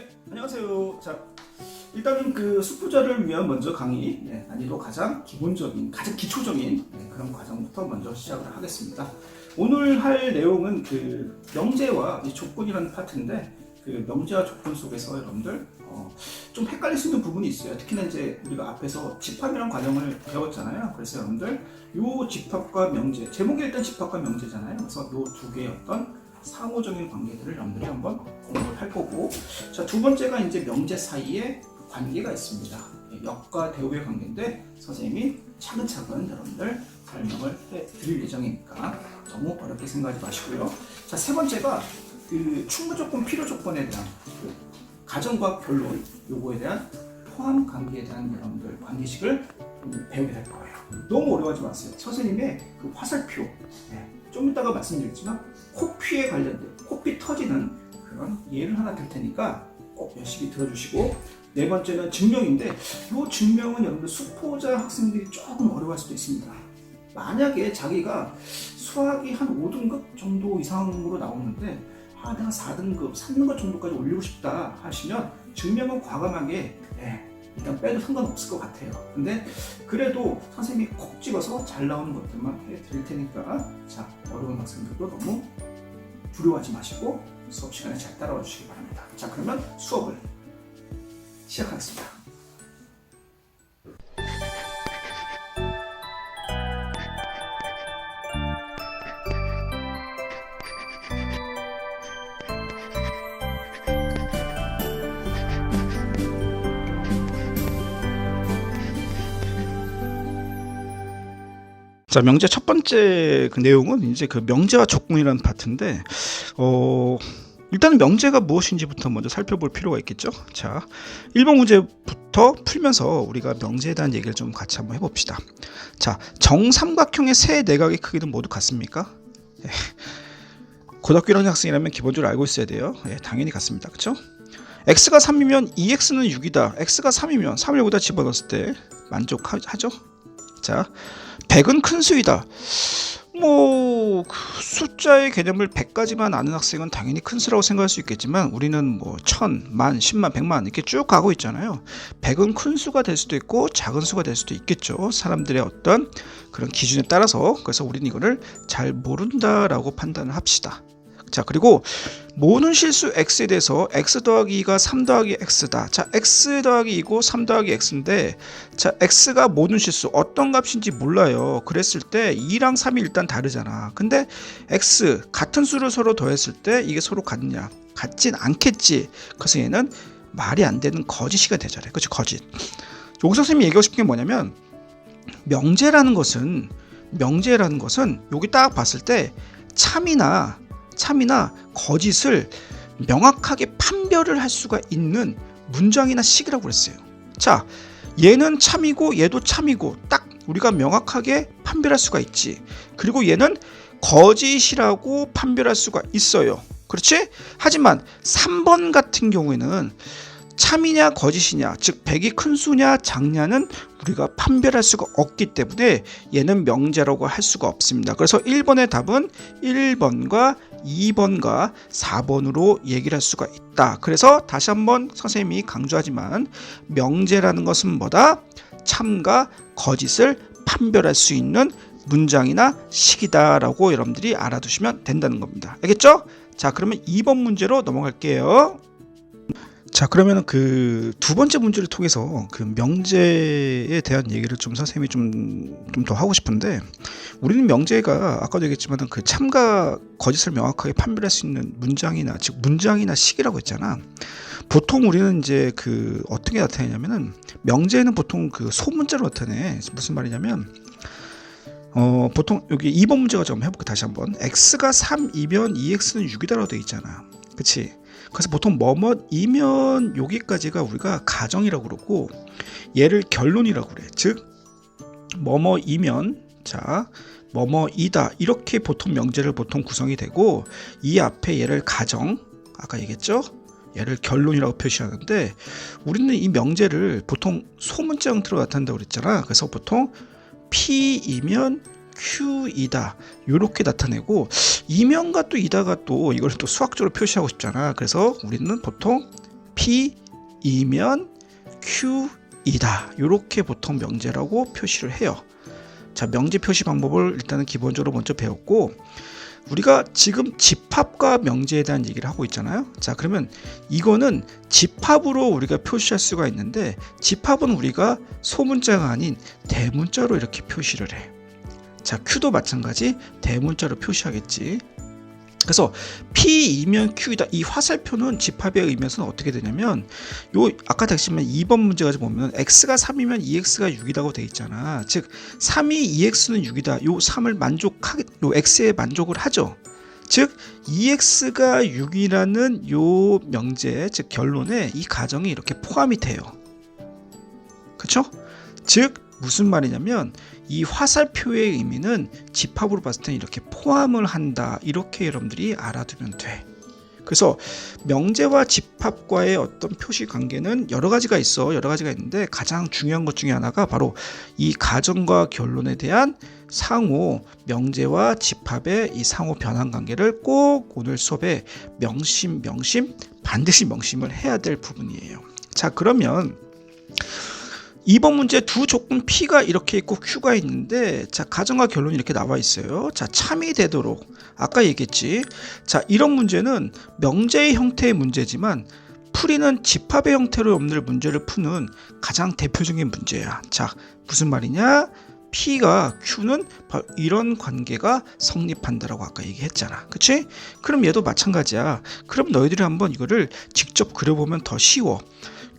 네, 안녕하세요. 자, 일단은 그 수포자를 위한 먼저 강의, 난이도 가장 기본적인, 가장 기초적인 그런 과정부터 먼저 시작을 하겠습니다. 오늘 할 내용은 그 명제와 이 조건이라는 파트인데, 그 명제와 조건 속에서 여러분들 좀 헷갈릴 수 있는 부분이 있어요. 특히나 이제 우리가 앞에서 집합이라는 과정을 배웠잖아요. 그래서 여러분들 요 집합과 명제, 제목이 일단 집합과 명제잖아요. 그래서 요 두 개의 어떤 상호적인 관계들을 여러분들이 한번 공부를 할 거고, 자, 두 번째가 이제 명제 사이에 관계가 있습니다. 역과 대우의 관계인데 선생님이 차근차근 여러분들 설명을 해 드릴 예정이니까 너무 어렵게 생각하지 마시고요. 자, 세 번째가 그 충분 조건, 필요 조건에 대한 그 가정과 결론, 요거에 대한 포함 관계에 대한 여러분들 관계식을 배우게 될 거예요. 너무 어려워하지 마세요. 선생님의 그 화살표, 좀 이따가 말씀드리겠지만 코피에 관련된, 코피 터지는 그런 예를 하나 들 테니까 꼭 열심히 들어주시고, 네 번째는 증명인데, 이 증명은 여러분들 수포자 학생들이 조금 어려워할 수도 있습니다. 만약에 자기가 수학이 한 5등급 정도 이상으로 나오는데 내가 4등급, 3등급 정도까지 올리고 싶다 하시면 증명은 과감하게 일단 빼도 상관없을 것 같아요. 근데 그래도 선생님이 콕 집어서 잘 나오는 것들만 해드릴 테니까, 자, 어려운 학생들도 너무 두려워하지 마시고 수업 시간에 잘 따라와 주시기 바랍니다. 자, 그러면 수업을 시작하겠습니다. 자, 명제 첫 번째 그 내용은 이제 그 명제와 조건이라는 파트인데, 일단은 명제가 무엇인지부터 먼저 살펴볼 필요가 있겠죠. 자, 1번 문제부터 풀면서 우리가 명제에 대한 얘기를 좀 같이 한번 해봅시다. 자, 정삼각형의 세 내각의 크기는 모두 같습니까? 고등학교 1학년 학생이라면 기본적으로 알고 있어야 돼요. 당연히 같습니다. 그렇죠? x가 3이면 2x는 6이다. x가 3이면 3을 여기다 집어넣었을 때 만족하죠? 자, 100은 큰 수이다. 숫자의 개념을 100까지만 아는 학생은 당연히 큰 수라고 생각할 수 있겠지만, 우리는 1000, 만, 10만, 100만 이렇게 쭉 가고 있잖아요. 100은 큰 수가 될 수도 있고 작은 수가 될 수도 있겠죠. 사람들의 어떤 그런 기준에 따라서. 그래서 우리는 이거를 잘 모른다라고 판단을 합시다. 자, 그리고 모든 실수 x에 대해서 x 더하기 2가 3 더하기 x다. 자, x 더하기 2고 3 더하기 x인데, 자, x가 모든 실수 어떤 값인지 몰라요. 그랬을 때 2랑 3이 일단 다르잖아. 근데 x 같은 수를 서로 더했을 때 이게 서로 같냐? 같진 않겠지. 그래서 얘는 말이 안 되는 거짓이가 되잖아요. 그렇지, 거짓. 여기서 선생님이 얘기하고 싶은 게 뭐냐면, 명제라는 것은 여기 딱 봤을 때 참이나 거짓을 명확하게 판별을 할 수가 있는 문장이나 식이라고 그랬어요. 자, 얘는 참이고 얘도 참이고 딱 우리가 명확하게 판별할 수가 있지. 그리고 얘는 거짓이라고 판별할 수가 있어요. 그렇지? 하지만 3번 같은 경우에는 참이냐 거짓이냐, 즉 100이 큰 수냐 작냐는 우리가 판별할 수가 없기 때문에 얘는 명제라고 할 수가 없습니다. 그래서 1번의 답은 1번과 2번과 4번으로 얘기를 할 수가 있다. 그래서 다시 한번 선생님이 강조하지만, 명제라는 것은 뭐다? 참과 거짓을 판별할 수 있는 문장이나 식이다라고 여러분들이 알아두시면 된다는 겁니다. 알겠죠? 자, 그러면 2번 문제로 넘어갈게요. 자, 그러면 그 두 번째 문제를 통해서 그 명제에 대한 얘기를 좀 선생님이 좀 더 하고 싶은데, 우리는 명제가 아까도 얘기했지만 그 참과 거짓을 명확하게 판별할 수 있는 문장이나, 즉 문장이나 식이라고 했잖아. 보통 우리는 이제 그 어떻게 나타내냐면은, 명제는 보통 그 소문자로 나타내. 무슨 말이냐면, 보통 여기 2번 문제가 좀 해볼게. 다시 한번. x가 3이면 2x는 6이다라고 되어 있잖아. 그치? 그래서 보통 뭐뭐이면 여기까지가 우리가 가정이라고 그러고, 얘를 결론이라고 그래. 즉 뭐뭐이면, 자, 뭐뭐이다, 이렇게 보통 명제를 보통 구성이 되고, 이 앞에 얘를 가정, 아까 얘기했죠? 얘를 결론이라고 표시하는데, 우리는 이 명제를 보통 소문자 형태로 나타낸다고 그랬잖아. 그래서 보통 P이면 Q이다 이렇게 나타내고, 이면과 또 이다가 또 이걸 또 수학적으로 표시하고 싶잖아. 그래서 우리는 보통 P이면 Q이다. 이렇게 보통 명제라고 표시를 해요. 자, 명제 표시 방법을 일단은 기본적으로 먼저 배웠고, 우리가 지금 집합과 명제에 대한 얘기를 하고 있잖아요. 자, 그러면 이거는 집합으로 우리가 표시할 수가 있는데, 집합은 우리가 소문자가 아닌 대문자로 이렇게 표시를 해. 자, Q도 마찬가지 대문자로 표시하겠지. 그래서 P이면 Q이다. 이 화살표는 집합의 의미에서는 어떻게 되냐면, 요 아까 다시면 2번 문제가 보면 x가 3이면 2x가 6이라고 돼 있잖아. 즉 3이 2x는 6이다. 요 3을 요 x에 만족을 하죠. 즉 2x가 6이라는 요 명제, 즉 결론에 이 가정이 이렇게 포함이 돼요. 그렇죠? 즉 무슨 말이냐면 이 화살표의 의미는 집합으로 봤을 때는 이렇게 포함을 한다. 이렇게 여러분들이 알아두면 돼. 그래서 명제와 집합과의 어떤 표시 관계는 여러 가지가 있어. 여러 가지가 있는데 가장 중요한 것 중에 하나가 바로 이 가정과 결론에 대한 상호 명제와 집합의 이 상호 변환 관계를 꼭 오늘 수업에 반드시 명심을 해야 될 부분이에요. 자, 그러면 2번 문제 두 조건 P가 이렇게 있고 Q가 있는데, 자, 가정과 결론이 이렇게 나와 있어요. 자, 참이 되도록 아까 얘기했지. 자, 이런 문제는 명제의 형태의 문제지만 풀이는 집합의 형태로 여러분들 문제를 푸는 가장 대표적인 문제야. 자, 무슨 말이냐? P가 Q는 바로 이런 관계가 성립한다라고 아까 얘기했잖아. 그치? 그럼 얘도 마찬가지야. 그럼 너희들이 한번 이거를 직접 그려보면 더 쉬워.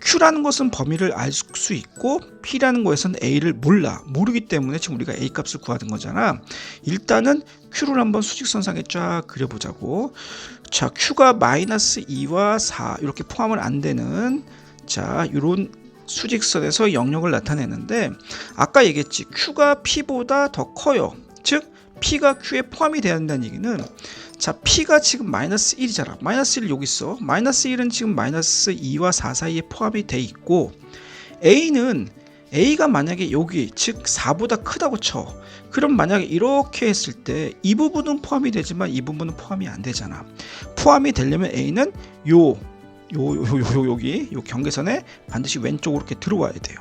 Q라는 것은 범위를 알 수 있고 P라는 것에서는 A를 모르기 때문에 지금 우리가 A 값을 구하는 거잖아. 일단은 Q를 한번 수직선상에 쫙 그려보자고. 자, Q가 -2와 4 이렇게 포함을 안 되는, 자, 이런 수직선에서 영역을 나타내는데, 아까 얘기했지. Q가 P보다 더 커요. 즉 P가 Q에 포함이 돼야 한다는 얘기는, 자, P가 지금 -1이잖아. -1 여기 있어. -1은 지금 -2와 4 사이에 포함이 돼 있고, A가 만약에 여기, 즉 4보다 크다고 쳐. 그럼 만약에 이렇게 했을 때 이 부분은 포함이 되지만 이 부분은 포함이 안 되잖아. 포함이 되려면 A는 여기 요 경계선에 반드시 왼쪽으로 이렇게 들어와야 돼요.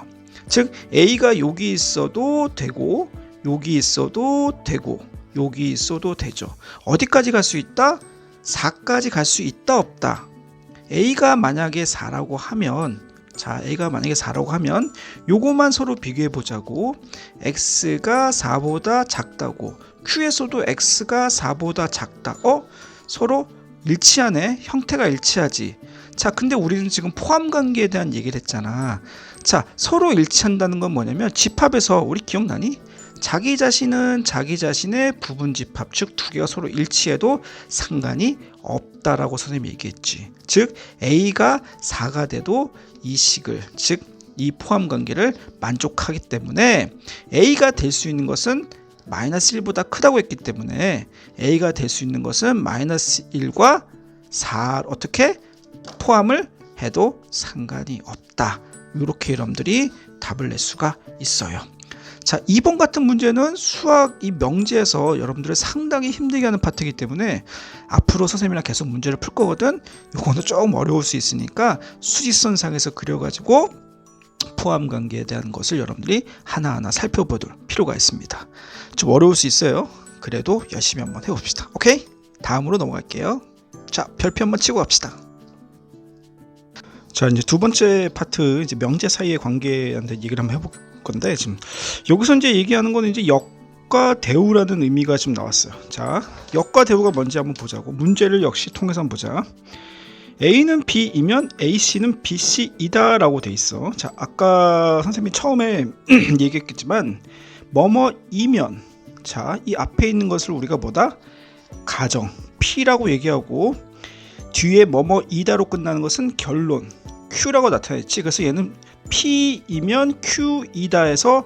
즉 A가 여기 있어도 되고 여기 있어도 되고 여기 있어도 되죠. 어디까지 갈 수 있다? 4까지 갈 수 있다 없다? A가 만약에 4라고 하면, 자, A가 만약에 4라고 하면 요거만 서로 비교해 보자고. X가 4보다 작다고, Q에서도 X가 4보다 작다. 서로 일치하네. 형태가 일치하지. 자, 근데 우리는 지금 포함 관계에 대한 얘기를 했잖아. 자, 서로 일치한다는 건 뭐냐면 집합에서 우리 기억나니? 자기 자신은 자기 자신의 부분 집합, 즉 두 개가 서로 일치해도 상관이 없다라고 선생님이 얘기했지. 즉 A가 4가 돼도 이 식을, 즉 이 포함 관계를 만족하기 때문에 A가 될 수 있는 것은 -1보다 크다고 했기 때문에 A가 될 수 있는 것은 -1과 4 어떻게 포함을 해도 상관이 없다. 이렇게 여러분들이 답을 낼 수가 있어요. 자, 2번 같은 문제는 수학 이 명제에서 여러분들을 상당히 힘들게 하는 파트이기 때문에 앞으로 선생님이랑 계속 문제를 풀 거거든. 이거는 조금 어려울 수 있으니까 수직선상에서 그려가지고 포함 관계에 대한 것을 여러분들이 하나하나 살펴볼 필요가 있습니다. 좀 어려울 수 있어요. 그래도 열심히 한번 해봅시다. 오케이? 다음으로 넘어갈게요. 자, 별표 한번 치고 갑시다. 자, 이제 두 번째 파트, 이제 명제 사이의 관계에 대한 얘기를 한번 해볼 건데, 지금 여기서 이제 얘기하는 거는 이제 역과 대우라는 의미가 지금 나왔어요. 자, 역과 대우가 뭔지 한번 보자고. 문제를 역시 통해서 한번 보자. A는 B이면 AC는 BC이다 라고 돼 있어. 자, 아까 선생님이 처음에 얘기했겠지만 뭐뭐이면, 자, 이 앞에 있는 것을 우리가 뭐다? 가정 P라고 얘기하고, 뒤에 뭐뭐이다로 끝나는 것은 결론 Q라고 나타냈지. 그래서 얘는 P이면 Q이다 해서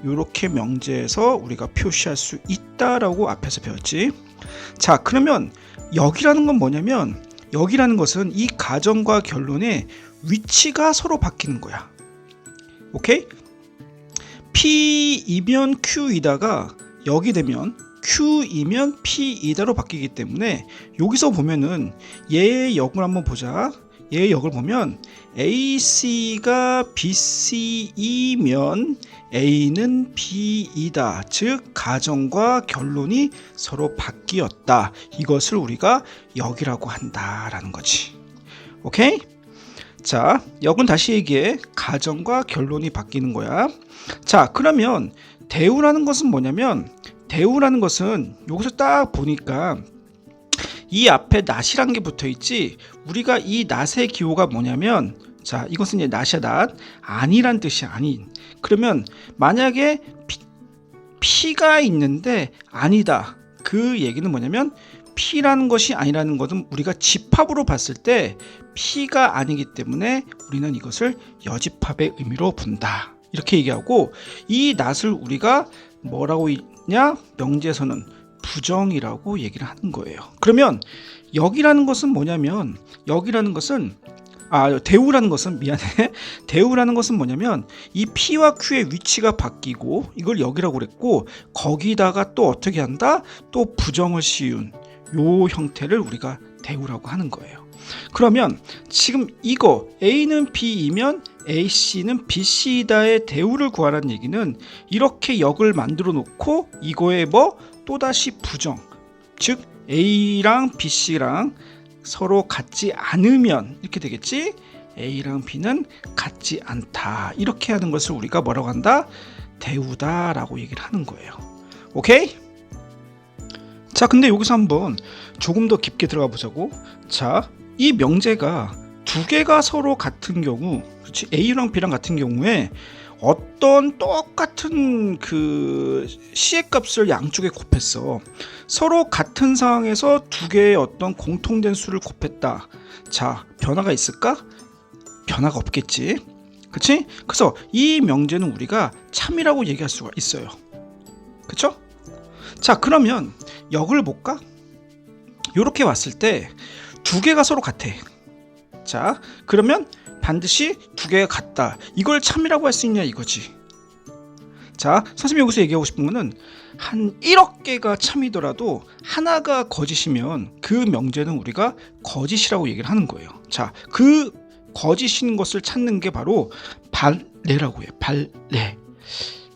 이렇게 명제에서 우리가 표시할 수 있다라고 앞에서 배웠지. 자, 그러면 여기라는 건 뭐냐면, 여기라는 것은 이 가정과 결론의 위치가 서로 바뀌는 거야. 오케이? P이면 Q이다가 여기 되면 Q이면 P이다로 바뀌기 때문에 여기서 보면은 얘의 역을 한번 보자. 얘의 역을 보면 AC가 BC이면 A는 B이다. 즉 가정과 결론이 서로 바뀌었다. 이것을 우리가 역이라고 한다라는 거지. 오케이? 자, 역은 다시 얘기해. 가정과 결론이 바뀌는 거야. 자, 그러면 대우라는 것은 뭐냐면, 대우라는 것은 여기서 딱 보니까 이 앞에 낫이란 게 붙어 있지. 우리가 이 낫의 기호가 뭐냐면, 자, 이것은 이제 낫이야, 낫. 아니란 뜻이야, 아닌. 그러면 만약에 P가 있는데 아니다. 그 얘기는 뭐냐면 P라는 것이 아니라는 것은 우리가 집합으로 봤을 때 P가 아니기 때문에 우리는 이것을 여집합의 의미로 본다. 이렇게 얘기하고, 이 낫을 우리가 뭐라고 있냐? 명제에서는 부정이라고 얘기를 하는 거예요. 그러면 역이라는 것은 뭐냐면, 역이라는 것은 대우라는 것은, 미안해. 대우라는 것은 뭐냐면 이 P와 Q의 위치가 바뀌고 이걸 역이라고 그랬고, 거기다가 또 어떻게 한다? 또 부정을 씌운 요 형태를 우리가 대우라고 하는 거예요. 그러면 지금 이거 A는 B이면 AC는 BC이다의 대우를 구하라는 얘기는 이렇게 역을 만들어 놓고 이거에 뭐 또다시 부정, 즉 A랑 BC랑 서로 같지 않으면 이렇게 되겠지. A랑 B는 같지 않다. 이렇게 하는 것을 우리가 뭐라고 한다? 대우다라고 얘기를 하는 거예요. 오케이? 자, 근데 여기서 한번 조금 더 깊게 들어가 보자고. 자, 이 명제가 두 개가 서로 같은 경우, 그렇지? A랑 B랑 같은 경우에 어떤 똑같은 그 C의 값을 양쪽에 곱했어. 서로 같은 상황에서 두 개의 어떤 공통된 수를 곱했다. 자, 변화가 있을까? 변화가 없겠지. 그치? 그래서 이 명제는 우리가 참이라고 얘기할 수가 있어요. 그쵸? 자, 그러면 역을 볼까? 이렇게 왔을 때 두 개가 서로 같아. 자, 그러면 반드시 두 개가 같다. 이걸 참이라고 할 수 있냐 이거지. 자, 선생님이 여기서 얘기하고 싶은 거는 한 1억 개가 참이더라도 하나가 거짓이면 그 명제는 우리가 거짓이라고 얘기를 하는 거예요. 자, 그 거짓인 것을 찾는 게 바로 발레라고 해요. 발레.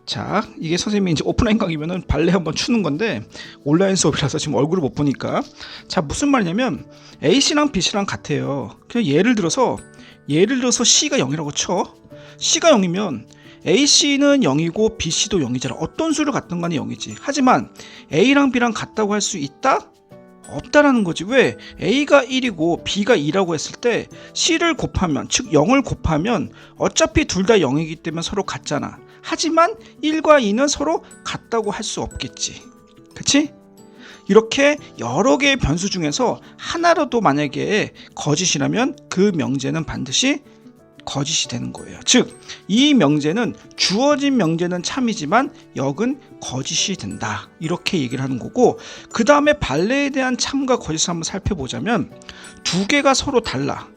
자, 이게 선생님이 이제 오프라인 강의면은 발레 한번 추는 건데 온라인 수업이라서 지금 얼굴을 못 보니까. 자, 무슨 말이냐면 A씨랑 B씨랑 같아요. 그냥 예를 들어서 C가 0이라고 쳐. C가 0이면 A씨는 0이고 B씨도 0이잖아. 어떤 수를 갖든 간에 0이지. 하지만 A랑 B랑 같다고 할 수 있다? 없다라는 거지. 왜? A가 1이고 B가 2라고 했을 때 C를 곱하면, 즉 0을 곱하면 어차피 둘 다 0이기 때문에 서로 같잖아. 하지만 1과 2는 서로 같다고 할 수 없겠지. 그치? 이렇게 여러 개의 변수 중에서 하나라도 만약에 거짓이라면 그 명제는 반드시 거짓이 되는 거예요. 즉, 이 명제는 주어진 명제는 참이지만 역은 거짓이 된다. 이렇게 얘기를 하는 거고, 그 다음에 발레에 대한 참과 거짓을 한번 살펴보자면 두 개가 서로 달라.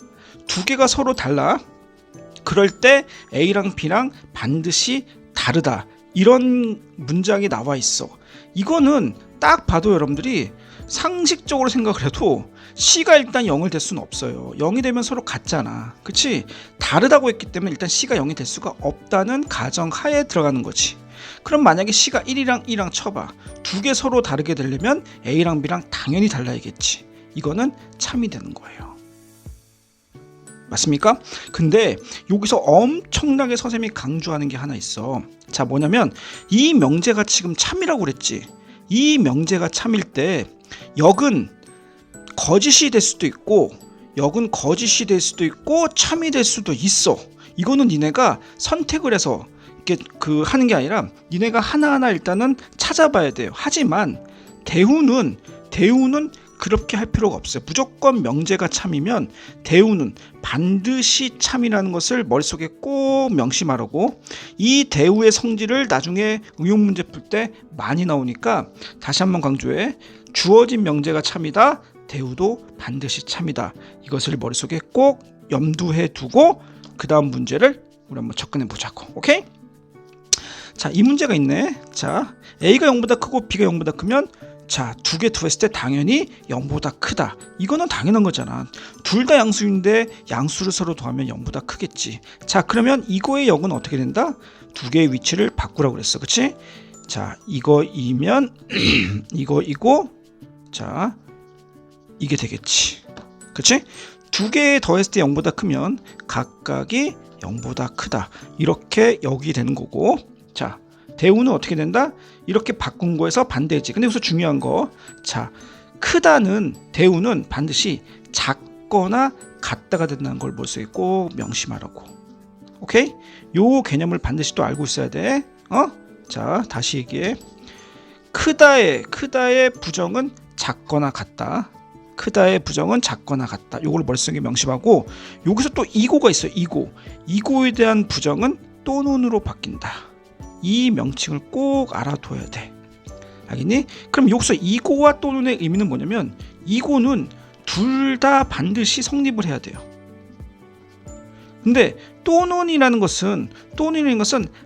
그럴 때 A랑 B랑 반드시 다르다. 이런 문장이 나와 있어. 이거는 딱 봐도 여러분들이 상식적으로 생각을 해도 C가 일단 0을 될 수는 없어요. 0이 되면 서로 같잖아. 그치? 다르다고 했기 때문에 일단 C가 0이 될 수가 없다는 가정하에 들어가는 거지. 그럼 만약에 C가 1이랑 2랑 쳐봐. 두 개 서로 다르게 되려면 A랑 B랑 당연히 달라야겠지. 이거는 참이 되는 거예요. 맞습니까? 근데 여기서 엄청나게 선생님이 강조하는 게 하나 있어. 자, 뭐냐면 이 명제가 지금 참이라고 그랬지. 이 명제가 참일 때 역은 거짓이 될 수도 있고 참이 될 수도 있어. 이거는 니네가 선택을 해서 이렇게 하는 게 아니라 니네가 하나하나 일단은 찾아봐야 돼요. 하지만 대우는 그렇게 할 필요가 없어요. 무조건 명제가 참이면 대우는 반드시 참이라는 것을 머릿속에 꼭 명심하라고. 이 대우의 성질을 나중에 응용문제 풀 때 많이 나오니까 다시 한번 강조해. 주어진 명제가 참이다. 대우도 반드시 참이다. 이것을 머릿속에 꼭 염두해 두고 그 다음 문제를 우리 한번 접근해 보자고. 오케이? 자, 이 문제가 있네. 자, A가 0보다 크고 B가 0보다 크면 자, 두 개 더했을 때 당연히 0보다 크다. 이거는 당연한 거잖아. 둘 다 양수인데 양수를 서로 더하면 0보다 크겠지. 자, 그러면 이거의 역은 어떻게 된다? 두 개의 위치를 바꾸라고 그랬어. 그치? 자, 이거이면 이거이고, 자, 이게 되겠지. 그치? 두 개 더했을 때 0보다 크면 각각이 0보다 크다. 이렇게 역이 되는 거고. 자, 대우는 어떻게 된다? 이렇게 바꾼 거에서 반대지. 근데 여기서 중요한 거. 자, 크다는 대우는 반드시 작거나 같다가 된다는 걸 머릿속에 꼭 명심하라고. 오케이? 요 개념을 반드시 또 알고 있어야 돼. 자, 다시 얘기해. 크다의 부정은 작거나 같다. 크다의 부정은 작거나 같다. 요걸 머릿속에 명심하고, 여기서 또 이고가 있어요. 이고에 대한 부정은 또는으로 바뀐다. 이 명칭을 꼭 알아둬야 돼. 알겠니? 그럼 여기서 이고와 또는의 의미는 뭐냐면, 이고는 둘 다 반드시 성립을 해야 돼요. 근데 또는이라는 것은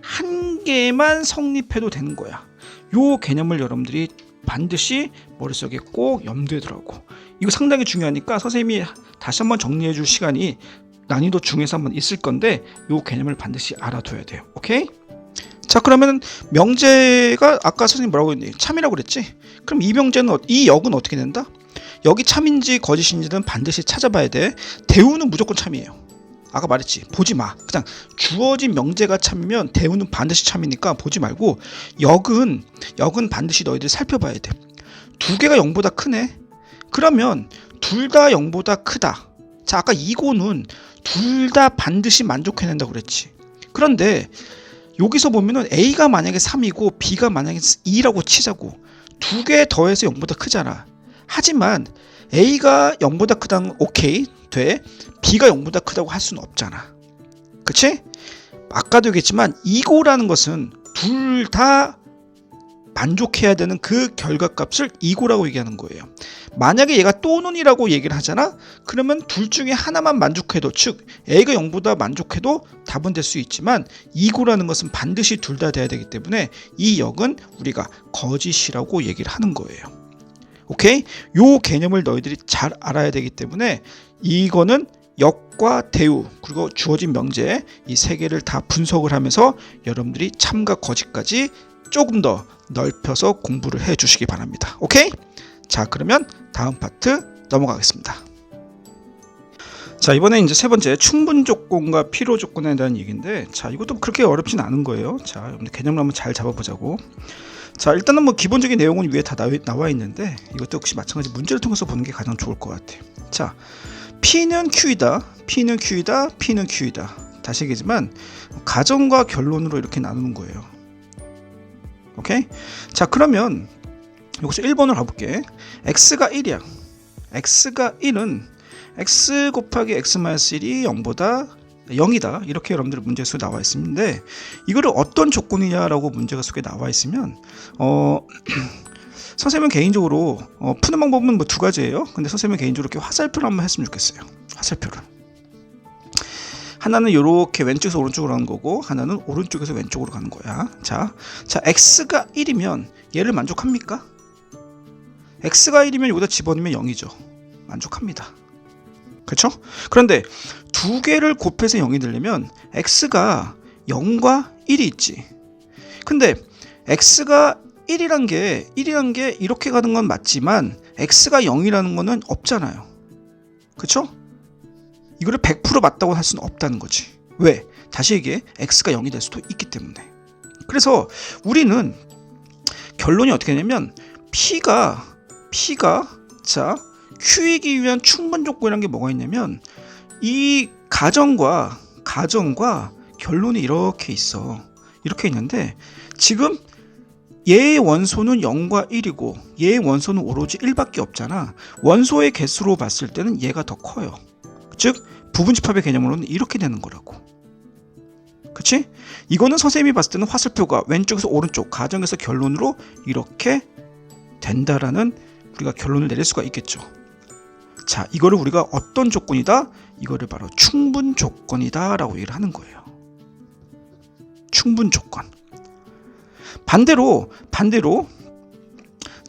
한 개만 성립해도 되는 거야. 요 개념을 여러분들이 반드시 머릿속에 꼭 염두에 두라고. 이거 상당히 중요하니까 선생님이 다시 한번 정리해 줄 시간이 난이도 중에서 한번 있을 건데, 요 개념을 반드시 알아둬야 돼요. 오케이? 자, 그러면 명제가 아까 선생님 뭐라고 했니? 참이라고 그랬지? 그럼 이 역은 어떻게 된다? 역이 참인지 거짓인지는 반드시 찾아봐야 돼. 대우는 무조건 참이에요. 아까 말했지. 보지 마. 그냥 주어진 명제가 참이면 대우는 반드시 참이니까 보지 말고, 역은 반드시 너희들이 살펴봐야 돼. 두 개가 0보다 크네. 그러면 둘 다 0보다 크다. 자, 아까 이고는 둘 다 반드시 만족해낸다고 그랬지. 그런데 여기서 보면은 A가 만약에 3이고 B가 만약에 2라고 치자고. 두 개 더해서 0보다 크잖아. 하지만 A가 0보다 크다는 오케이 돼. B가 0보다 크다고 할 수는 없잖아. 그치? 아까도 얘기했지만 이고라는 것은 둘 다 만족해야 되는 그 결과값을 이고라고 얘기하는 거예요. 만약에 얘가 또는이라고 얘기를 하잖아. 그러면 둘 중에 하나만 만족해도, 즉 A가 0보다 만족해도 답은 될 수 있지만, 이고라는 것은 반드시 둘 다 돼야 되기 때문에 이 역은 우리가 거짓이라고 얘기를 하는 거예요. 오케이? 요 개념을 너희들이 잘 알아야 되기 때문에, 이거는 역과 대우 그리고 주어진 명제 이 세 개를 다 분석을 하면서 여러분들이 참과 거짓까지 조금 더 넓혀서 공부를 해 주시기 바랍니다. 오케이? 자, 그러면 다음 파트 넘어가겠습니다. 자, 이번에 이제 세 번째 충분 조건과 필요 조건에 대한 얘기인데, 자, 이것도 그렇게 어렵진 않은 거예요. 자, 여러분들 개념을 한번 잘 잡아보자고. 자, 일단은 뭐 기본적인 내용은 위에 다 나와 있는데, 이것도 역시 마찬가지 문제를 통해서 보는 게 가장 좋을 것 같아요. 자, P는 Q이다. P는 Q이다. P는 Q이다. 다시 얘기지만 가정과 결론으로 이렇게 나누는 거예요. 오케이? 자, 그러면 여기서 1번을 가볼게. x가 1이야. x가 1은 x 곱하기 x-1이 0보다 0이다. 이렇게 여러분들 문제 속에 나와 있는데, 이거를 어떤 조건이냐라고 문제가 속에 나와 있으면 선생님은 개인적으로 푸는 방법은 뭐 두 가지예요. 근데 선생님은 개인적으로 이렇게 화살표를 한번 했으면 좋겠어요. 화살표를. 하나는 이렇게 왼쪽에서 오른쪽으로 가는 거고, 하나는 오른쪽에서 왼쪽으로 가는 거야. 자, x가 1이면 얘를 만족합니까? x가 1이면 여기다 집어넣으면 0이죠. 만족합니다. 그렇죠? 그런데 두 개를 곱해서 0이 되려면 x가 0과 1이 있지. 근데 x가 1이란 게 이렇게 가는 건 맞지만 x가 0이라는 거는 없잖아요. 그렇죠? 이거를 100% 맞다고 할 수는 없다는 거지. 왜? 다시 얘기해. x가 0이 될 수도 있기 때문에. 그래서 우리는 결론이 어떻게 되냐면, P가 자, Q이기 위한 충분 조건이라는 게 뭐가 있냐면, 이 가정과 결론이 이렇게 있어. 이렇게 있는데, 지금 얘의 원소는 0과 1이고 얘의 원소는 오로지 1밖에 없잖아. 원소의 개수로 봤을 때는 얘가 더 커요. 즉 부분집합의 개념으로는 이렇게 되는 거라고. 그치? 이거는 선생님이 봤을 때는 화살표가 왼쪽에서 오른쪽, 가정에서 결론으로 이렇게 된다라는 우리가 결론을 내릴 수가 있겠죠. 자, 이거를 우리가 어떤 조건이다? 이거를 바로 충분 조건이다 라고 얘기를 하는 거예요. 충분 조건. 반대로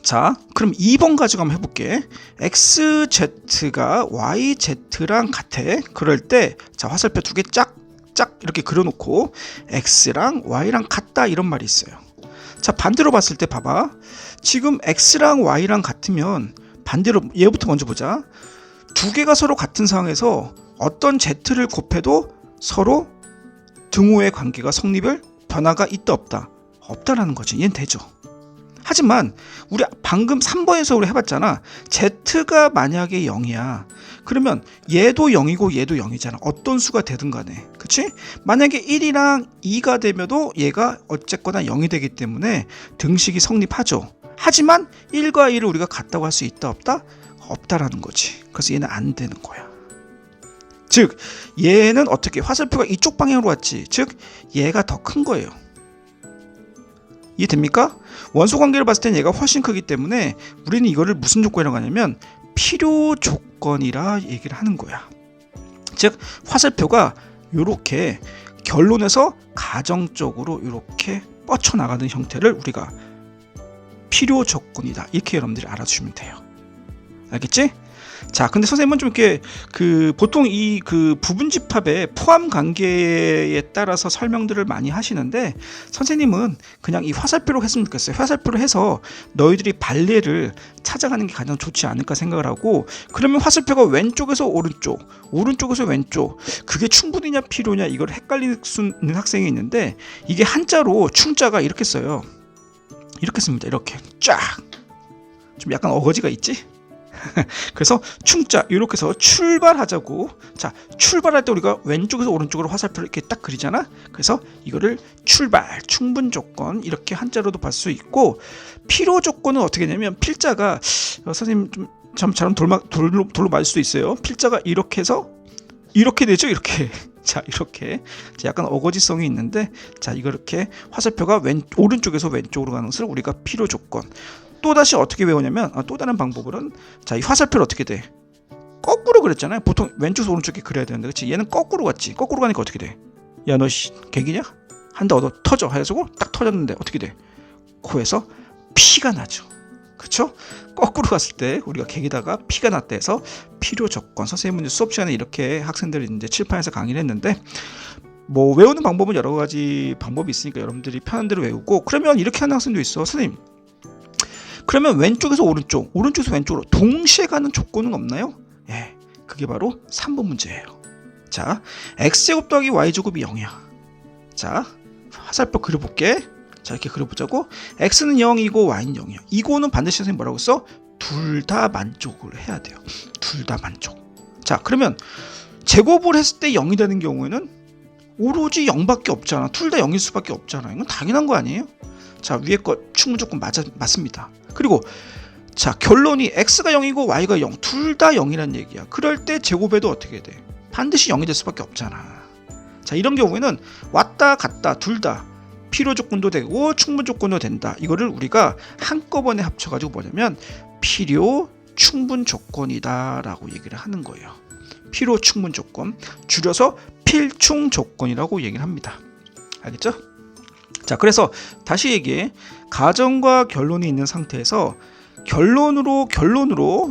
자, 그럼 2번 가지고 한번 해볼게. XZ가 YZ랑 같아. 그럴 때, 자, 화살표 두 개 쫙 이렇게 그려놓고 X랑 Y랑 같다 이런 말이 있어요. 자, 반대로 봤을 때 봐봐. 지금 X랑 Y랑 같으면 반대로 얘부터 먼저 보자. 두 개가 서로 같은 상황에서 어떤 Z를 곱해도 서로 등호의 관계가 성립을 변화가 있다 없다? 없다라는 거지. 얘는 되죠. 하지만 우리 방금 3번에서 우리 해봤잖아. Z가 만약에 0이야. 그러면 얘도 0이고 얘도 0이잖아. 어떤 수가 되든 간에. 그치? 만약에 1이랑 2가 되면도 얘가 어쨌거나 0이 되기 때문에 등식이 성립하죠. 하지만 1과 2를 우리가 같다고 할 수 있다 없다? 없다라는 거지. 그래서 얘는 안 되는 거야. 즉 얘는 어떻게 화살표가 이쪽 방향으로 왔지. 즉 얘가 더 큰 거예요. 이해됩니까? 원소 관계를 봤을 땐 얘가 훨씬 크기 때문에 우리는 이거를 무슨 조건이라고 하냐면 필요 조건이라 얘기를 하는 거야. 즉 화살표가 이렇게 결론에서 가정적으로 이렇게 뻗쳐나가는 형태를 우리가 필요 조건이다. 이렇게 여러분들이 알아주시면 돼요. 알겠지? 자, 근데 선생님은 좀 이렇게 보통 이 부분집합의 포함 관계에 따라서 설명들을 많이 하시는데 선생님은 그냥 이 화살표로 했으면 좋겠어요. 화살표로 해서 너희들이 발레를 찾아가는 게 가장 좋지 않을까 생각을 하고, 그러면 화살표가 왼쪽에서 오른쪽, 오른쪽에서 왼쪽, 그게 충분히냐 필요냐 이걸 헷갈리는 학생이 있는데, 이게 한자로 충자가 이렇게 써요. 이렇게 씁니다. 이렇게 쫙. 좀 약간 어거지가 있지? 그래서 충자 이렇게 해서 출발하자고. 자, 출발할 때 우리가 왼쪽에서 오른쪽으로 화살표를 이렇게 딱 그리잖아. 그래서 이거를 출발, 충분 조건 이렇게 한자로도 볼 수 있고, 필요 조건은 어떻게 되냐면 필자가 선생님 좀 잘하면 돌로 맞을 수도 있어요. 필자가 이렇게 해서 이렇게 되죠. 이렇게. 자, 이렇게 약간 어거지성이 있는데, 자, 이거 이렇게 화살표가 오른쪽에서 왼쪽으로 가는 것을 우리가 필요 조건. 또 다시 어떻게 외우냐면 또 다른 방법으로는, 자, 이 화살표를 어떻게 돼? 거꾸로 그렸잖아요. 보통 왼쪽에서 오른쪽에 그려야 되는데, 그렇지? 얘는 거꾸로 갔지. 거꾸로 가니까 어떻게 돼? 야, 너 개기냐? 한다 얻어 터져 해가지고 딱 터졌는데 어떻게 돼? 코에서 피가 나죠. 그렇죠? 거꾸로 갔을 때 우리가 개기다가 피가 났다 해서 필요 조건. 선생님은 수업 시간에 이렇게 학생들이 이제 칠판에서 강의를 했는데, 뭐 외우는 방법은 여러 가지 방법이 있으니까 여러분들이 편한 대로 외우고, 그러면 이렇게 하는 학생도 있어. 선생님, 그러면 왼쪽에서 오른쪽, 오른쪽에서 왼쪽으로 동시에 가는 조건은 없나요? 예, 그게 바로 3번 문제예요. 자, x제곱 더하기 y제곱이 0이야. 자, 화살표 그려볼게. 자, 이렇게 그려보자고. x는 0이고 y는 0이야. 이거는 반드시 선생님 뭐라고 써? 둘 다 만족을 해야 돼요. 둘 다 만족. 자, 그러면 제곱을 했을 때 0이 되는 경우에는 오로지 0밖에 없잖아. 둘 다 0일 수밖에 없잖아. 이건 당연한 거 아니에요? 자, 위에 거 충분 조건 맞습니다. 그리고 자, 결론이 x가 0이고 y가 0, 둘 다 0이란 얘기야. 그럴 때 제곱해도 어떻게 돼? 반드시 0이 될 수밖에 없잖아. 자, 이런 경우에는 왔다 갔다 둘 다 필요 조건도 되고 충분 조건도 된다. 이거를 우리가 한꺼번에 합쳐가지고 뭐냐면 필요 충분 조건이다라고 얘기를 하는 거예요. 필요 충분 조건, 줄여서 필충 조건이라고 얘기를 합니다. 알겠죠? 자, 그래서 다시 얘기해. 가정과 결론이 있는 상태에서 결론으로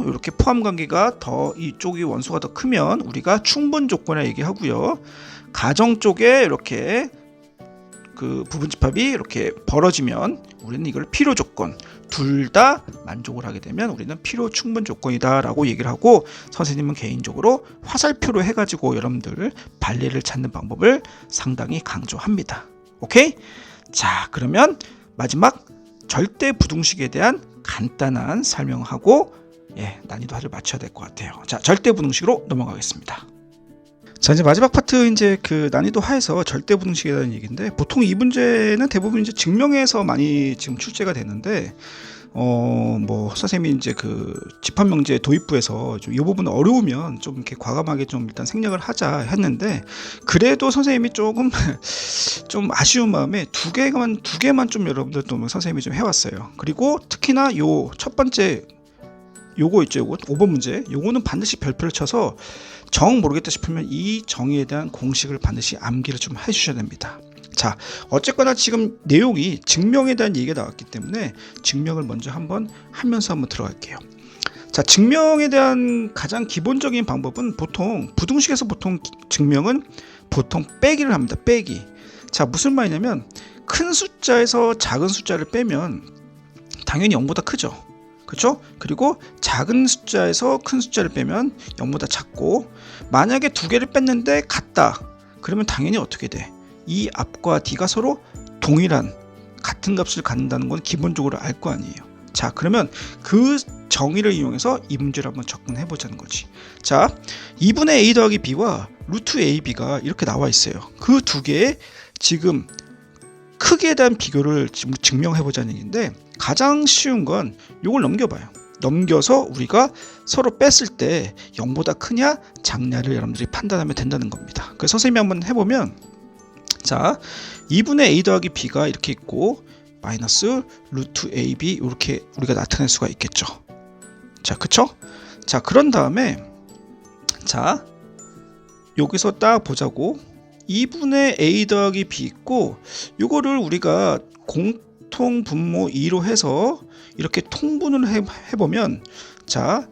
이렇게 포함 관계가 더 이쪽이 원소가 더 크면 우리가 충분 조건이라 얘기하고요. 가정 쪽에 이렇게 부분집합이 이렇게 벌어지면 우리는 이걸 필요 조건, 둘 다 만족을 하게 되면 우리는 필요 충분 조건이다라고 얘기를 하고, 선생님은 개인적으로 화살표로 해가지고 여러분들 발레를 찾는 방법을 상당히 강조합니다. 오케이? 자, 그러면 마지막 절대 부등식에 대한 간단한 설명하고 난이도를 맞춰야 될 것 같아요. 자, 절대 부등식으로 넘어가겠습니다. 자, 이제 마지막 파트, 이제 난이도 하에서 절대 부등식에 대한 얘기인데, 보통 이 문제는 대부분 이제 증명에서 많이 지금 출제가 되는데, 뭐 선생님이 이제 집합 명제 도입부에서 좀 이 부분 어려우면 좀 이렇게 과감하게 좀 일단 생략을 하자 했는데, 그래도 선생님이 조금 좀 아쉬운 마음에 두 개만 좀 여러분들 또 선생님이 좀 해왔어요. 그리고 특히나 요 첫 번째 요거 있죠, 요거 5번 문제, 요거는 반드시 별표를 쳐서 정 모르겠다 싶으면 이 정의에 대한 공식을 반드시 암기를 좀 해주셔야 됩니다. 자, 어쨌거나 지금 내용이 증명에 대한 얘기가 나왔기 때문에 증명을 먼저 한번 하면서 한번 들어갈게요. 자, 증명에 대한 가장 기본적인 방법은 보통 부등식에서 보통 증명은 보통 빼기를 합니다. 빼기. 자, 무슨 말이냐면 큰 숫자에서 작은 숫자를 빼면 당연히 0보다 크죠. 그렇죠? 그리고 작은 숫자에서 큰 숫자를 빼면 0보다 작고, 만약에 두 개를 뺐는데 같다. 그러면 당연히 어떻게 돼? 이 앞과 뒤가 서로 동일한 같은 값을 갖는다는 건 기본적으로 알 거 아니에요. 자, 그러면 그 정의를 이용해서 이 문제를 한번 접근해 보자는 거지. 자, 2분의 a 더하기 b와 루트 ab가 이렇게 나와 있어요. 그 두 개의 지금 크기에 대한 비교를 지금 증명해 보자는 얘기인데, 가장 쉬운 건 이걸 넘겨봐요. 넘겨서 우리가 서로 뺐을 때 0보다 크냐 작냐를 여러분들이 판단하면 된다는 겁니다. 그래서 선생님이 한번 해보면, 자, 2분의 a 더하기 b가 이렇게 있고 마이너스 루트 ab 이렇게 우리가 나타낼 수가 있겠죠. 자, 그쵸? 자, 그런 다음에 자, 여기서 딱 보자고. 2분의 a 더하기 b 있고, 요거를 우리가 공통 분모 2로 해서 이렇게 통분을 해보면, 자,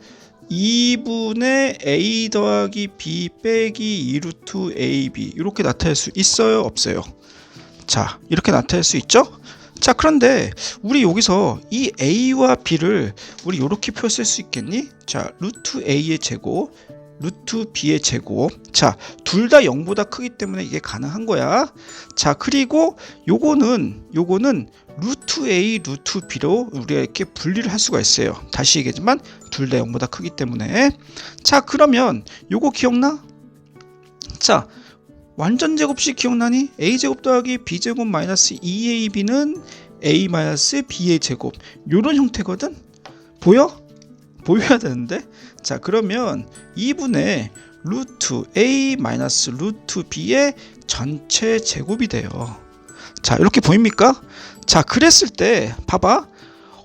2분의 a 더하기 b 빼기 2루트 ab 이렇게 나타낼 수 있어요, 없어요? 자, 이렇게 나타낼 수 있죠? 자, 그런데 우리 여기서 이 a와 b를 우리 이렇게 표했을 수 있겠니? 자, 루트 a의 제곱 루트 b의 제곱. 자, 둘 다 0보다 크기 때문에 이게 가능한 거야. 자, 그리고 요거는 루트 a 루트 b로 우리가 이렇게 분리를 할 수가 있어요. 다시 얘기하지만 둘 다 0보다 크기 때문에. 자, 그러면 요거 기억나? 자, 완전 제곱식 기억나니? a제곱 더하기 b제곱 마이너스 2ab는 a 마이너스 b의 제곱, 요런 형태거든? 보여? 보여야 되는데. 자, 그러면 2분의 루트 a 마이너스 루트 b의 전체 제곱이 돼요. 자, 이렇게 보입니까? 자, 그랬을 때 봐봐.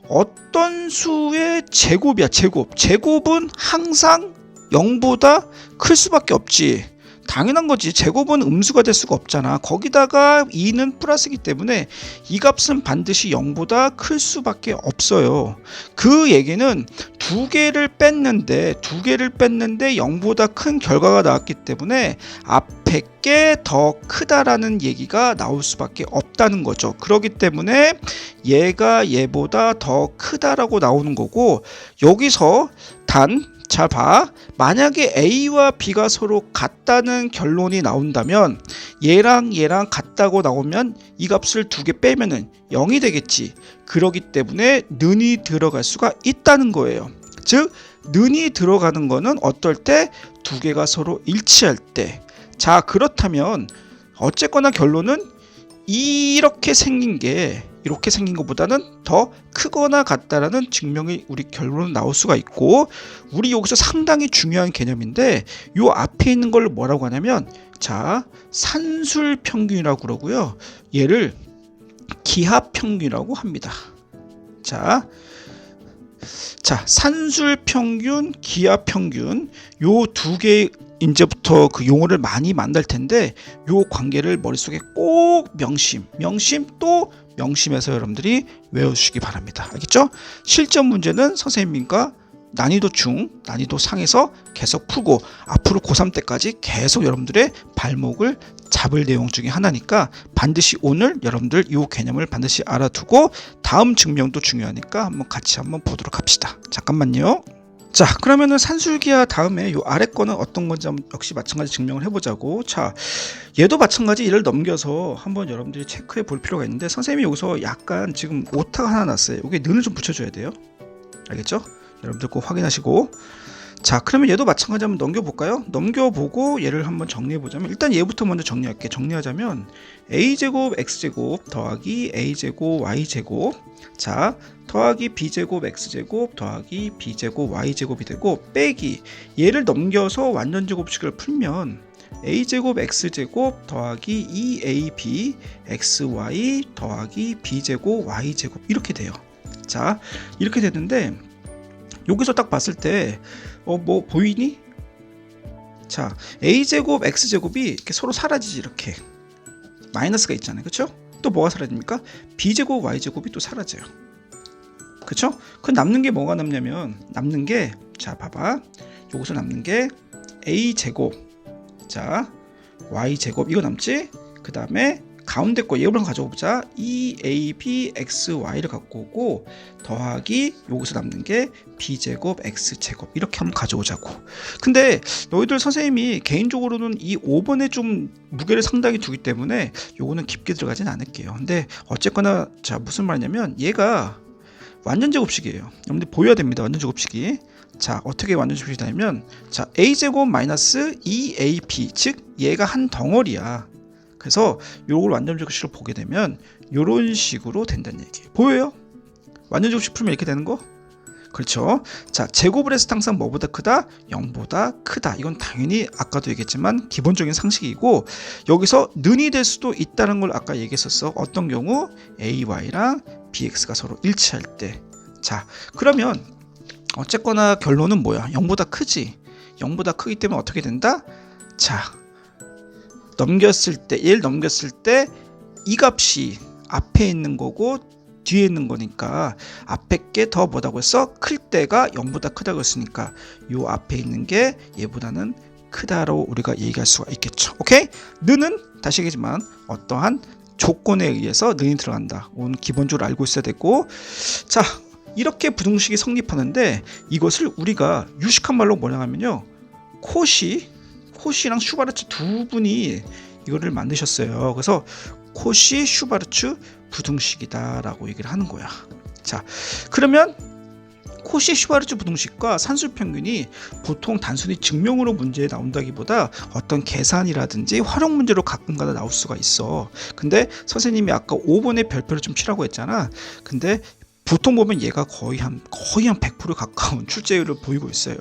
어떤 수의 제곱이야, 제곱. 제곱은 항상 0보다 클 수밖에 없지. 당연한 거지. 제곱은 음수가 될 수가 없잖아. 거기다가 2는 플러스이기 때문에 이 값은 반드시 0보다 클 수밖에 없어요. 그 얘기는 두 개를 뺐는데 0보다 큰 결과가 나왔기 때문에 앞에 게 더 크다라는 얘기가 나올 수밖에 없다는 거죠. 그렇기 때문에 얘가 얘보다 더 크다라고 나오는 거고, 여기서 잘 봐. 만약에 A와 B가 서로 같다는 결론이 나온다면, 얘랑 같다고 나오면 이 값을 두 개 빼면은 0이 되겠지. 그렇기 때문에 는이 들어갈 수가 있다는 거예요. 즉, 는이 들어가는 거는 어떨 때? 두 개가 서로 일치할 때. 자, 그렇다면 어쨌거나 결론은 이렇게 생긴 것보다는 더 크거나 같다라는 증명이 우리 결론은 나올 수가 있고, 우리 여기서 상당히 중요한 개념인데, 요 앞에 있는 걸 뭐라고 하냐면, 자, 산술 평균이라고 그러고요. 얘를 기하 평균이라고 합니다. 자, 산술 평균, 기하 평균, 요 두 개 이제부터 그 용어를 많이 만날 텐데, 요 관계를 머릿속에 꼭 명심해서 여러분들이 외워주시기 바랍니다. 알겠죠? 실전 문제는 선생님과 난이도 중, 난이도 상에서 계속 풀고, 앞으로 고3 때까지 계속 여러분들의 발목을 잡을 내용 중에 하나니까, 반드시 오늘 여러분들 이 개념을 반드시 알아두고 다음 증명도 중요하니까 같이 한번 보도록 합시다. 잠깐만요. 자, 그러면은 산술기하 다음에 요 아래 거는 어떤 건지 역시 마찬가지 증명을 해보자고. 자, 얘도 마찬가지 얘를 넘겨서 한번 여러분들이 체크해 볼 필요가 있는데, 선생님이 여기서 약간 지금 오타가 하나 났어요. 여기 는을 좀 붙여줘야 돼요. 알겠죠? 여러분들 꼭 확인하시고. 자, 그러면 얘도 마찬가지 한번 넘겨볼까요? 넘겨보고 얘를 한번 정리해보자면, 일단 얘부터 먼저 정리할게. 정리하자면 a제곱 x제곱 더하기 a제곱 y제곱, 자, 더하기 b제곱 x제곱 더하기 b제곱 y제곱이 되고, 빼기 얘를 넘겨서 완전제곱식을 풀면 a제곱 x제곱 더하기 2ab xy 더하기 b제곱 y제곱 이렇게 돼요. 자, 이렇게 되는데, 여기서 딱 봤을 때 뭐 보이니? 자, a제곱 x제곱이 이렇게 서로 사라지지. 이렇게 마이너스가 있잖아요. 그쵸? 또 뭐가 사라집니까? b제곱 y제곱이 또 사라져요. 그쵸? 그 남는 게 뭐가 남냐면 남는 게 자 봐봐. 여기서 남는 게 a제곱 자 y제곱 이거 남지? 그 다음에 가운데 거 얘를 한번 가져보자. 2abxy를 갖고 오고 더하기 여기서 남는 게 b제곱 x제곱 이렇게 한번 가져오자고. 근데 너희들 선생님이 개인적으로는 이 5번에 좀 무게를 상당히 두기 때문에 요거는 깊게 들어가진 않을게요. 근데 어쨌거나 자 무슨 말이냐면 얘가 완전 제곱식이에요. 여러분들 보여야 됩니다. 완전 제곱식이. 자 어떻게 완전 제곱식이 되냐면 자 a제곱 마이너스 2ab 즉 얘가 한 덩어리야. 그래서 요걸 완전 제곱식으로 보게 되면 요런 식으로 된다는 얘기예요. 보여요? 완전 제곱식 풀면 이렇게 되는 거? 그렇죠. 자 제곱을 해서 항상 뭐보다 크다? 0보다 크다. 이건 당연히 아까도 얘기했지만 기본적인 상식이고 여기서 는이 될 수도 있다는 걸 아까 얘기했었어. 어떤 경우? ay랑 bx가 서로 일치할 때. 자 그러면 어쨌거나 결론은 뭐야? 0보다 크지. 0보다 크기 때문에 어떻게 된다? 자 넘겼을 때 얘를 넘겼을 때 이 값이 앞에 있는 거고 뒤에 있는 거니까 앞에 게 더 뭐다고 했어? 클 때가 0보다 크다고 했으니까 요 앞에 있는 게 얘보다는 크다로 우리가 얘기할 수가 있겠죠. 오케이? 는은 다시 얘기지만 어떠한 조건에 의해서 는이 들어간다. 오늘 기본적으로 알고 있어야 되고 자 이렇게 부등식이 성립하는데 이것을 우리가 유식한 말로 뭐냐 하면요 코시랑 슈바르츠 두 분이 이거를 만드셨어요. 그래서 코시 슈바르츠 부등식이다 라고 얘기를 하는 거야. 자 그러면 코시 슈바르츠 부등식과 산술평균이 보통 단순히 증명으로 문제에 나온다기보다 어떤 계산이라든지 활용 문제로 가끔가다 나올 수가 있어. 근데 선생님이 아까 5번의 별표를 좀 치라고 했잖아. 근데 보통 보면 얘가 거의 한 100% 가까운 출제율을 보이고 있어요.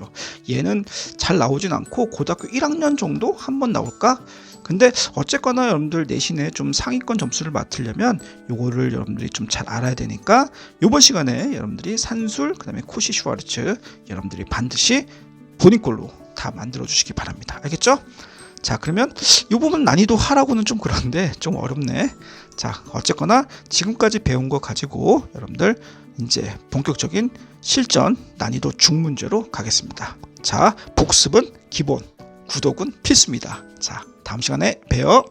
얘는 잘 나오진 않고 고등학교 1학년 정도 한번 나올까? 근데 어쨌거나 여러분들 내신에 좀 상위권 점수를 맡으려면 요거를 여러분들이 좀 잘 알아야 되니까 요번 시간에 여러분들이 산술 그다음에 코시 슈바르츠 여러분들이 반드시 본인 걸로 다 만들어 주시기 바랍니다. 알겠죠? 자 그러면 이 부분 난이도 하라고는 좀 그런데 좀 어렵네. 자 어쨌거나 지금까지 배운 거 가지고 여러분들 이제 본격적인 실전 난이도 중문제로 가겠습니다. 자 복습은 기본, 구독은 필수입니다. 자 다음 시간에 봬요.